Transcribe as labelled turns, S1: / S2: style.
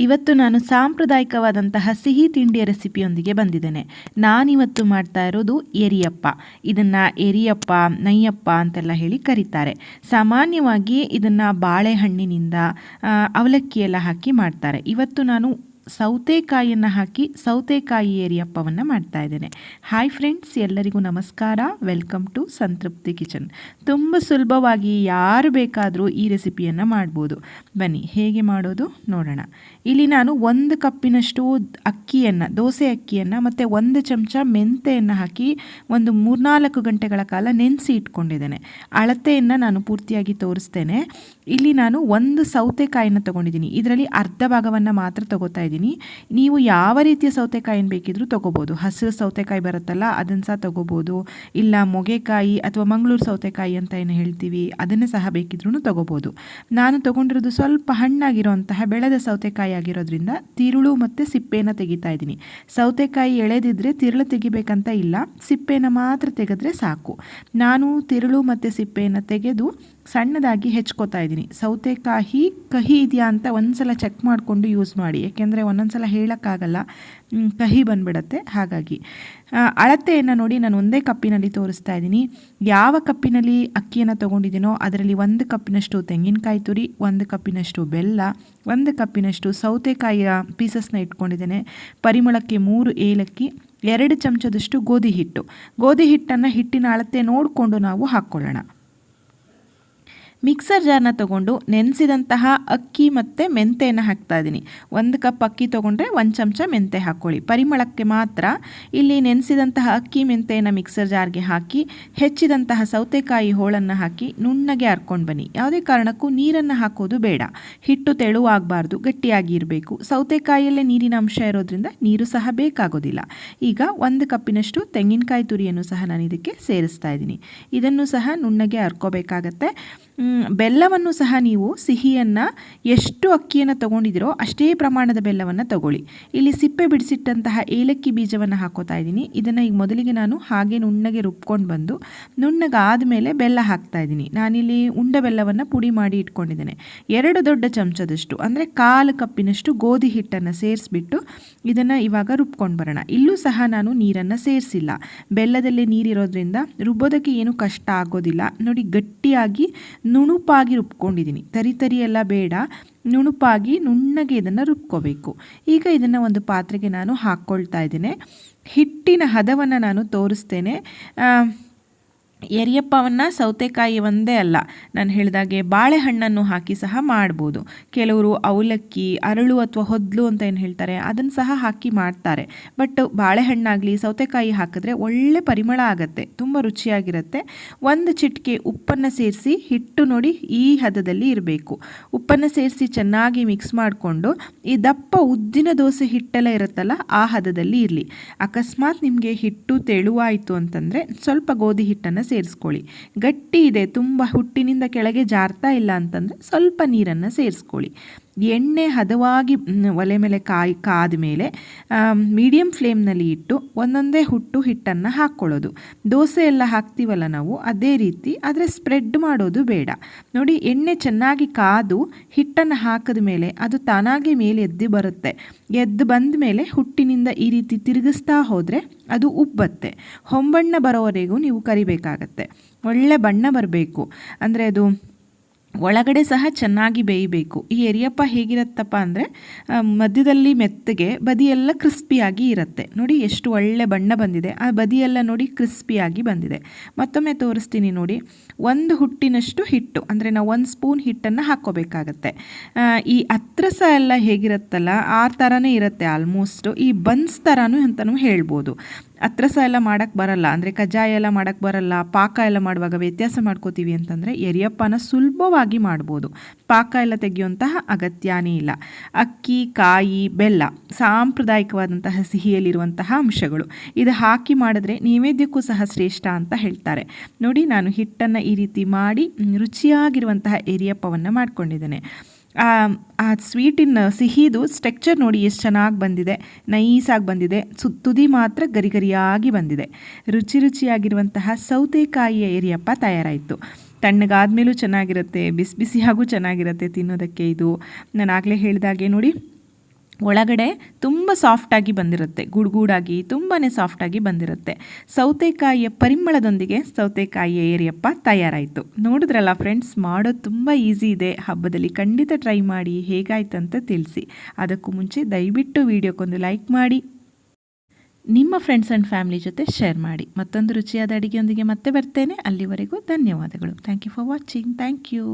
S1: ಇವತ್ತು ನಾನು ಸಾಂಪ್ರದಾಯಿಕವಾದಂತಹ ಸಿಹಿ ತಿಂಡಿಯ ರೆಸಿಪಿಯೊಂದಿಗೆ ಬಂದಿದ್ದೇನೆ. ನಾನಿವತ್ತು ಮಾಡ್ತಾ ಇರೋದು ಎರಿಯಪ್ಪ. ಇದನ್ನು ಎರಿಯಪ್ಪ, ನಯ್ಯಪ್ಪ ಅಂತೆಲ್ಲ ಹೇಳಿ ಕರೀತಾರೆ. ಸಾಮಾನ್ಯವಾಗಿ ಇದನ್ನು ಬಾಳೆಹಣ್ಣಿನಿಂದ ಅವಲಕ್ಕಿ ಎಲ್ಲ ಹಾಕಿ ಮಾಡ್ತಾರೆ. ಇವತ್ತು ನಾನು ಸೌತೆಕಾಯಿಯನ್ನು ಹಾಕಿ ಸೌತೆಕಾಯಿ ಎರಿಯಪ್ಪವನ್ನು ಮಾಡ್ತಾ ಇದ್ದೇನೆ. ಹಾಯ್ ಫ್ರೆಂಡ್ಸ್, ಎಲ್ಲರಿಗೂ ನಮಸ್ಕಾರ. ವೆಲ್ಕಮ್ ಟು ಸಂತೃಪ್ತಿ ಕಿಚನ್. ತುಂಬ ಸುಲಭವಾಗಿ ಯಾರು ಬೇಕಾದರೂ ಈ ರೆಸಿಪಿಯನ್ನು ಮಾಡ್ಬೋದು. ಬನ್ನಿ ಹೇಗೆ ಮಾಡೋದು ನೋಡೋಣ. ಇಲ್ಲಿ ನಾನು 1 ಕಪ್ಪಿನಷ್ಟು ಅಕ್ಕಿಯನ್ನು, ದೋಸೆ ಅಕ್ಕಿಯನ್ನು ಮತ್ತು 1 ಚಮಚ ಮೆಂತೆಯನ್ನು ಹಾಕಿ ಒಂದು 3-4 ಗಂಟೆಗಳ ಕಾಲ ನೆನೆಸಿ ಇಟ್ಕೊಂಡಿದ್ದೇನೆ. ಅಳತೆಯನ್ನು ನಾನು ಪೂರ್ತಿಯಾಗಿ ತೋರಿಸ್ತೇನೆ. ಇಲ್ಲಿ ನಾನು 1 ಸೌತೆಕಾಯಿನ ತೊಗೊಂಡಿದ್ದೀನಿ. ಇದರಲ್ಲಿ ಅರ್ಧ ಭಾಗವನ್ನು ಮಾತ್ರ ತೊಗೋತಾ ಇದ್ದೀನಿ. ನೀವು ಯಾವ ರೀತಿಯ ಸೌತೆಕಾಯಿನ ಬೇಕಿದ್ರೂ ತೊಗೋಬೋದು. ಹಸಿರು ಸೌತೆಕಾಯಿ ಬರುತ್ತಲ್ಲ, ಅದನ್ನು ಸಹ ತೊಗೋಬೋದು. ಇಲ್ಲ ಮೊಗೆಕಾಯಿ ಅಥವಾ ಮಂಗಳೂರು ಸೌತೆಕಾಯಿ ಅಂತ ಏನು ಹೇಳ್ತೀವಿ, ಅದನ್ನು ಸಹ ಬೇಕಿದ್ರೂ ತೊಗೋಬೋದು. ನಾನು ತೊಗೊಂಡಿರೋದು ಸ್ವಲ್ಪ ಹಣ್ಣಾಗಿರೋಂತಹ ಬೆಳೆದ ಸೌತೆಕಾಯಿ ಆಗಿರೋದ್ರಿಂದ ತಿರುಳು ಮತ್ತು ಸಿಪ್ಪೆನ ತೆಗಿತಾ ಇದ್ದೀನಿ. ಸೌತೆಕಾಯಿ ಎಳೆದಿದ್ರೆ ತಿರುಳು ತೆಗಿಬೇಕಂತ ಇಲ್ಲ, ಸಿಪ್ಪೆನ ಮಾತ್ರ ತೆಗೆದ್ರೆ ಸಾಕು. ನಾನು ತಿರುಳು ಮತ್ತು ಸಿಪ್ಪೆಯನ್ನು ತೆಗೆದು ಸಣ್ಣದಾಗಿ ಹೆಚ್ಕೋತಾ ಇದ್ದೀನಿ. ಸೌತೆಕಾಯಿ ಕಹಿ ಇದೆಯಾ ಅಂತ ಒಂದ್ಸಲ ಚೆಕ್ ಮಾಡಿಕೊಂಡು ಯೂಸ್ ಮಾಡಿ, ಯಾಕೆಂದರೆ ಒಂದೊಂದ್ಸಲ ಹೇಳೋಕ್ಕಾಗಲ್ಲ, ಕಹಿ ಬಂದ್ಬಿಡತ್ತೆ. ಹಾಗಾಗಿ ಅಳತೆಯನ್ನು ನೋಡಿ, ನಾನು 1 ಕಪ್ಪಿನಲ್ಲಿ ತೋರಿಸ್ತಾ ಇದ್ದೀನಿ. ಯಾವ ಕಪ್ಪಿನಲ್ಲಿ ಅಕ್ಕಿಯನ್ನು ತೊಗೊಂಡಿದ್ದೀನೋ ಅದರಲ್ಲಿ 1 ಕಪ್ಪಿನಷ್ಟು ತೆಂಗಿನಕಾಯಿ ತುರಿ, 1 ಕಪ್ಪಿನಷ್ಟು ಬೆಲ್ಲ, 1 ಕಪ್ಪಿನಷ್ಟು ಸೌತೆಕಾಯಿಯ ಪೀಸಸ್ನ ಇಟ್ಕೊಂಡಿದ್ದೇನೆ. ಪರಿಮಳಕ್ಕೆ 3 ಏಲಕ್ಕಿ, 2 ಚಮಚದಷ್ಟು ಗೋಧಿ ಹಿಟ್ಟು. ಗೋಧಿ ಹಿಟ್ಟನ್ನು ಹಿಟ್ಟಿನ ಅಳತೆ ನೋಡಿಕೊಂಡು ನಾವು ಹಾಕ್ಕೊಳ್ಳೋಣ. ಮಿಕ್ಸರ್ ಜಾರ್ನ ತೊಗೊಂಡು ನೆನೆಸಿದಂತಹ ಅಕ್ಕಿ ಮತ್ತು ಮೆಂತೆಯನ್ನು ಹಾಕ್ತಾ ಇದ್ದೀನಿ. 1 ಕಪ್ ಅಕ್ಕಿ ತೊಗೊಂಡ್ರೆ 1 ಚಮಚ ಮೆಂತೆ ಹಾಕ್ಕೊಳ್ಳಿ, ಪರಿಮಳಕ್ಕೆ ಮಾತ್ರ. ಇಲ್ಲಿ ನೆನೆಸಿದಂತಹ ಅಕ್ಕಿ ಮೆಂತೆಯನ್ನು ಮಿಕ್ಸರ್ ಜಾರ್ಗೆ ಹಾಕಿ ಹೆಚ್ಚಿದಂತಹ ಸೌತೆಕಾಯಿ ಹೋಳನ್ನು ಹಾಕಿ ನುಣ್ಣಗೆ ಹರ್ಕೊಂಡು ಬನ್ನಿ. ಯಾವುದೇ ಕಾರಣಕ್ಕೂ ನೀರನ್ನು ಹಾಕೋದು ಬೇಡ. ಹಿಟ್ಟು ತೆಳುವಾಗಬಾರ್ದು, ಗಟ್ಟಿಯಾಗಿ ಇರಬೇಕು. ಸೌತೆಕಾಯಿಯಲ್ಲೇ ನೀರಿನ ಅಂಶ ಇರೋದ್ರಿಂದ ನೀರು ಸಹ ಬೇಕಾಗೋದಿಲ್ಲ. ಈಗ 1 ಕಪ್ಪಿನಷ್ಟು ತೆಂಗಿನಕಾಯಿ ತುರಿಯನ್ನು ಸಹ ನಾನು ಇದಕ್ಕೆ ಸೇರಿಸ್ತಾ ಇದ್ದೀನಿ. ಇದನ್ನು ಸಹ ನುಣ್ಣಗೆ ಹರ್ಕೋಬೇಕಾಗತ್ತೆ. ಬೆಲ್ಲವನ್ನು ಸಹ ನೀವು ಸಿಹಿಯನ್ನು ಎಷ್ಟು ಅಕ್ಕಿಯನ್ನು ತೊಗೊಂಡಿದ್ದೀರೋ ಅಷ್ಟೇ ಪ್ರಮಾಣದ ಬೆಲ್ಲವನ್ನು ತಗೊಳ್ಳಿ. ಇಲ್ಲಿ ಸಿಪ್ಪೆ ಬಿಡಿಸಿಟ್ಟಂತಹ ಏಲಕ್ಕಿ ಬೀಜವನ್ನು ಹಾಕೋತಾ ಇದ್ದೀನಿ. ಇದನ್ನು ಈಗ ಮೊದಲಿಗೆ ನಾನು ಹಾಗೆ ನುಣ್ಣಗೆ ರುಬ್ಕೊಂಡು ಬಂದು ನುಣ್ಣಗಾದ ಮೇಲೆ ಬೆಲ್ಲ ಹಾಕ್ತಾ ಇದ್ದೀನಿ. ನಾನಿಲ್ಲಿ ಉಂಡೆ ಬೆಲ್ಲವನ್ನು ಪುಡಿ ಮಾಡಿ ಇಟ್ಕೊಂಡಿದ್ದೇನೆ. 2 ದೊಡ್ಡ ಚಮಚದಷ್ಟು ಅಂದರೆ 1/4 ಕಪ್ಪಿನಷ್ಟು ಗೋಧಿ ಹಿಟ್ಟನ್ನು ಸೇರಿಸ್ಬಿಟ್ಟು ಇದನ್ನು ಇವಾಗ ರುಬ್ಕೊಂಡು ಬರೋಣ. ಇಲ್ಲೂ ಸಹ ನಾನು ನೀರನ್ನು ಸೇರಿಸಿಲ್ಲ. ಬೆಲ್ಲದಲ್ಲೇ ನೀರಿರೋದ್ರಿಂದ ರುಬ್ಬೋದಕ್ಕೆ ಏನು ಕಷ್ಟ ಆಗೋದಿಲ್ಲ. ನೋಡಿ, ಗಟ್ಟಿಯಾಗಿ ನುಣುಪಾಗಿ ರುಬ್ಕೊಂಡಿದ್ದೀನಿ. ತರಿ ಎಲ್ಲ ಬೇಡ, ನುಣುಪಾಗಿ ನುಣ್ಣಗೆ ಇದನ್ನು ರುಬ್ಕೋಬೇಕು. ಈಗ ಇದನ್ನು ಒಂದು ಪಾತ್ರೆಗೆ ನಾನು ಹಾಕ್ಕೊಳ್ತಾ ಇದ್ದೇನೆ. ಹಿಟ್ಟಿನ ಹದವನ್ನು ನಾನು ತೋರಿಸ್ತೇನೆ. ಎರಿಯಪ್ಪವನ್ನು ಸೌತೆಕಾಯಿ ಒಂದೇ ಅಲ್ಲ, ನಾನು ಹೇಳಿದಾಗೆ ಬಾಳೆಹಣ್ಣನ್ನು ಹಾಕಿ ಸಹ ಮಾಡ್ಬೋದು. ಕೆಲವರು ಅವಲಕ್ಕಿ, ಅರಳು ಅಥವಾ ಹೊದ್ಲು ಅಂತ ಏನು ಹೇಳ್ತಾರೆ, ಅದನ್ನು ಸಹ ಹಾಕಿ ಮಾಡ್ತಾರೆ. ಬಟ್ ಬಾಳೆಹಣ್ಣಾಗಲಿ ಸೌತೆಕಾಯಿ ಹಾಕಿದ್ರೆ ಒಳ್ಳೆ ಪರಿಮಳ ಆಗುತ್ತೆ, ತುಂಬ ರುಚಿಯಾಗಿರುತ್ತೆ. 1 ಚಿಟಿಕೆ ಉಪ್ಪನ್ನು ಸೇರಿಸಿ, ಹಿಟ್ಟು ನೋಡಿ ಈ ಹದದಲ್ಲಿ ಇರಬೇಕು. ಉಪ್ಪನ್ನು ಸೇರಿಸಿ ಚೆನ್ನಾಗಿ ಮಿಕ್ಸ್ ಮಾಡಿಕೊಂಡು ಈ ದಪ್ಪ ಉದ್ದಿನ ದೋಸೆ ಹಿಟ್ಟೆಲ್ಲ ಇರುತ್ತಲ್ಲ, ಆ ಹದದಲ್ಲಿ ಇರಲಿ. ಅಕಸ್ಮಾತ್ ನಿಮಗೆ ಹಿಟ್ಟು ತೆಳುವಾಯಿತು ಅಂತಂದರೆ ಸ್ವಲ್ಪ ಗೋಧಿ ಹಿಟ್ಟನ್ನು ಸೇರಿಸ್ಕೊಳ್ಳಿ. ಗಟ್ಟಿ ಇದೆ, ತುಂಬ ಹುಟ್ಟಿನಿಂದ ಕೆಳಗೆ ಜಾರ್ತಾ ಇಲ್ಲ ಅಂತಂದರೆ ಸ್ವಲ್ಪ ನೀರನ್ನು ಸೇರಿಸ್ಕೊಳ್ಳಿ. ಎಣ್ಣೆ ಹದವಾಗಿ ಒಲೆ ಮೇಲೆ ಕಾದ ಮೇಲೆ ಮೀಡಿಯಂ ಫ್ಲೇಮ್ನಲ್ಲಿ ಇಟ್ಟು ಒಂದೊಂದೇ ಹಿಟ್ಟನ್ನು ಹಾಕ್ಕೊಳ್ಳೋದು. ದೋಸೆ ಎಲ್ಲ ಹಾಕ್ತೀವಲ್ಲ ನಾವು, ಅದೇ ರೀತಿ, ಆದರೆ ಸ್ಪ್ರೆಡ್ ಮಾಡೋದು ಬೇಡ. ನೋಡಿ, ಎಣ್ಣೆ ಚೆನ್ನಾಗಿ ಕಾದು ಹಿಟ್ಟನ್ನು ಹಾಕಿದ ಮೇಲೆ ಅದು ತಾನಾಗೆ ಮೇಲೆ ಎದ್ದು ಬರುತ್ತೆ. ಎದ್ದು ಬಂದ ಮೇಲೆ ಹುಟ್ಟಿನಿಂದ ಈ ರೀತಿ ತಿರುಗಿಸ್ತಾ ಹೋದರೆ ಅದು ಉಬ್ಬತ್ತೆ. ಹೊಂಬಣ್ಣ ಬರೋವರೆಗೂ ನೀವು ಕರಿಬೇಕಾಗತ್ತೆ. ಒಳ್ಳೆ ಬಣ್ಣ ಬರಬೇಕು, ಅಂದರೆ ಅದು ಒಳಗಡೆ ಸಹ ಚೆನ್ನಾಗಿ ಬೇಯಬೇಕು. ಈ ಎರಿಯಪ್ಪ ಹೇಗಿರುತ್ತಪ್ಪ ಅಂದರೆ ಮಧ್ಯದಲ್ಲಿ ಮೆತ್ತಗೆ, ಬದಿಯೆಲ್ಲ ಕ್ರಿಸ್ಪಿಯಾಗಿ ಇರುತ್ತೆ. ನೋಡಿ ಎಷ್ಟು ಒಳ್ಳೆ ಬಣ್ಣ ಬಂದಿದೆ, ಆ ಬದಿಯೆಲ್ಲ ನೋಡಿ ಕ್ರಿಸ್ಪಿಯಾಗಿ ಬಂದಿದೆ. ಮತ್ತೊಮ್ಮೆ ತೋರಿಸ್ತೀನಿ ನೋಡಿ. 1 ಹುಟ್ಟಿನಷ್ಟು ಹಿಟ್ಟು, ಅಂದರೆ ನಾವು 1 ಸ್ಪೂನ್ ಹಿಟ್ಟನ್ನು ಹಾಕ್ಕೋಬೇಕಾಗತ್ತೆ. ಈ ಅತ್ರಸ ಎಲ್ಲ ಹೇಗಿರುತ್ತಲ್ಲ ಆ ಥರನೇ ಇರುತ್ತೆ ಆಲ್ಮೋಸ್ಟು. ಈ ಬನ್ಸ್ ಥರನೂ ಅಂತಲೂ ಹೇಳ್ಬೋದು. ಅತ್ರಸ ಎಲ್ಲ ಮಾಡೋಕ್ಕೆ ಬರಲ್ಲ, ಅಂದರೆ ಕಜ್ಜಾಯ ಎಲ್ಲ ಮಾಡೋಕ್ಕೆ ಬರಲ್ಲ, ಪಾಕ ಎಲ್ಲ ಮಾಡುವಾಗ ವ್ಯತ್ಯಾಸ ಮಾಡ್ಕೋತೀವಿ ಅಂತಂದರೆ ಎರಿಯಪ್ಪನ ಸುಲಭವಾಗಿ ಮಾಡ್ಬೋದು. ಪಾಕ ಎಲ್ಲ ತೆಗೆಯುವಂತಹ ಅಗತ್ಯನೇ ಇಲ್ಲ. ಅಕ್ಕಿ, ಕಾಯಿ, ಬೆಲ್ಲ ಸಾಂಪ್ರದಾಯಿಕವಾದಂತಹ ಸಿಹಿಯಲ್ಲಿರುವಂತಹ ಅಂಶಗಳು. ಇದು ಹಾಕಿ ಮಾಡಿದ್ರೆ ನೈವೇದ್ಯಕ್ಕೂ ಸಹ ಶ್ರೇಷ್ಠ ಅಂತ ಹೇಳ್ತಾರೆ. ನೋಡಿ, ನಾನು ಹಿಟ್ಟನ್ನು ಈ ರೀತಿ ಮಾಡಿ ರುಚಿಯಾಗಿರುವಂತಹ ಎರಿಯಪ್ಪವನ್ನು ಮಾಡ್ಕೊಂಡಿದ್ದೇನೆ. ಆ ಸ್ವೀಟಿನ ಸಿಹಿದು ಸ್ಟ್ರಕ್ಚರ್ ನೋಡಿ ಎಷ್ಟು ಚೆನ್ನಾಗಿ ಬಂದಿದೆ, ನೈಸಾಗಿ ಬಂದಿದೆ. ತುದಿ ಮಾತ್ರ ಗರಿಗರಿಯಾಗಿ ಬಂದಿದೆ. ರುಚಿಯಾಗಿರುವಂತಹ ಸೌತೆಕಾಯಿಯ ಎರಿಯಪ್ಪ ತಯಾರಾಯಿತು. ತಣ್ಣಗಾದ್ಮೇಲೂ ಚೆನ್ನಾಗಿರುತ್ತೆ, ಬಿಸಿ ಬಿಸಿಯಾಗೂ ಚೆನ್ನಾಗಿರುತ್ತೆ ತಿನ್ನೋದಕ್ಕೆ. ಇದು ನಾನು ಆಗಲೇ ಹೇಳಿದಾಗೆ ನೋಡಿ, ಒಳಗಡೆ ತುಂಬ ಸಾಫ್ಟಾಗಿ ಬಂದಿರುತ್ತೆ, ಗುಡ್ಗೂಡಾಗಿ ತುಂಬಾ ಸಾಫ್ಟಾಗಿ ಬಂದಿರುತ್ತೆ. ಸೌತೆಕಾಯಿಯ ಪರಿಮಳದೊಂದಿಗೆ ಸೌತೆಕಾಯಿಯ ಏರಿಯಪ್ಪ ತಯಾರಾಯಿತು. ನೋಡಿದ್ರಲ್ಲ ಫ್ರೆಂಡ್ಸ್, ಮಾಡೋದು ತುಂಬ ಈಸಿ ಇದೆ. ಹಬ್ಬದಲ್ಲಿ ಖಂಡಿತ ಟ್ರೈ ಮಾಡಿ, ಹೇಗಾಯ್ತು ಅಂತ ತಿಳಿಸಿ. ಅದಕ್ಕೂ ಮುಂಚೆ ದಯವಿಟ್ಟು ವಿಡಿಯೋಕ್ಕೊಂದು ಲೈಕ್ ಮಾಡಿ, ನಿಮ್ಮ ಫ್ರೆಂಡ್ಸ್ ಆ್ಯಂಡ್ ಫ್ಯಾಮಿಲಿ ಜೊತೆ ಶೇರ್ ಮಾಡಿ. ಮತ್ತೊಂದು ರುಚಿಯಾದ ಅಡುಗೆಯೊಂದಿಗೆ ಮತ್ತೆ ಬರ್ತೇನೆ. ಅಲ್ಲಿವರೆಗೂ ಧನ್ಯವಾದಗಳು. Thank you for watching. Thank you.